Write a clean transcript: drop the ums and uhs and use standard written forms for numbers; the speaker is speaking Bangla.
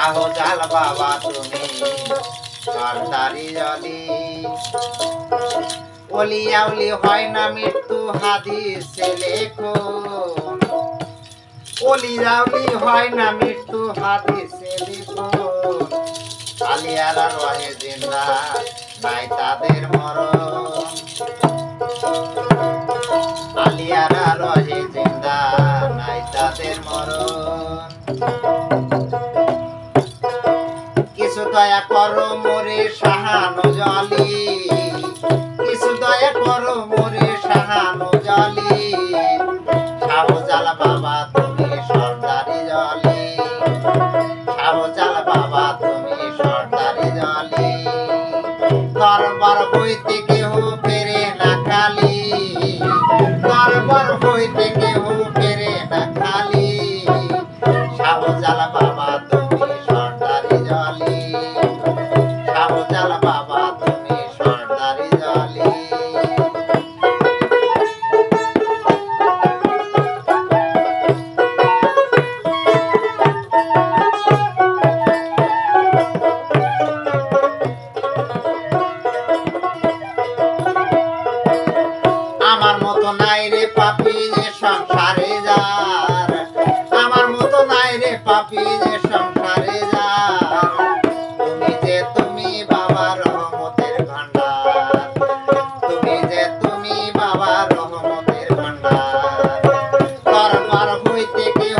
শাহজাল বাবা তুমি সরদারি জলি ওলি আউলি হয় না মৃত্যু হাদিসে লেখো ওলি আউলি হয় না মৃত্যু হাদিসে লেখো আলিয়ারা রহে জিন্দা নাই তাদের মরণ আলিয়ারা রহে জিন্দা নাই তাদের মরণ কিছু দয়া করো মোরে সাহানো জলি কিছু দয়া করো মোরে সাহানো জলি শাহজাল বাবা তুমি সরদারি জলি শাহজাল বাবা তুমি সরদারি জলি দরবার হইতে কেহ ফেরে না খালি দরবার হইতে কেহ ফেরে না খালি শাহজাল বাবা তুমি সরদারি জলি শাহজাল বাবা তুমি সরদারি জলি আমার মতো নাই রে পাপি যে সংসারে যার আমার মতো নাই রে পাপি যে সংসারে যার তুমি যে তুমি বাবা রহমতের ভান্ডার তুমি যে তুমি বাবা রহমতের ভান্ডার দরবার হইতে কেহ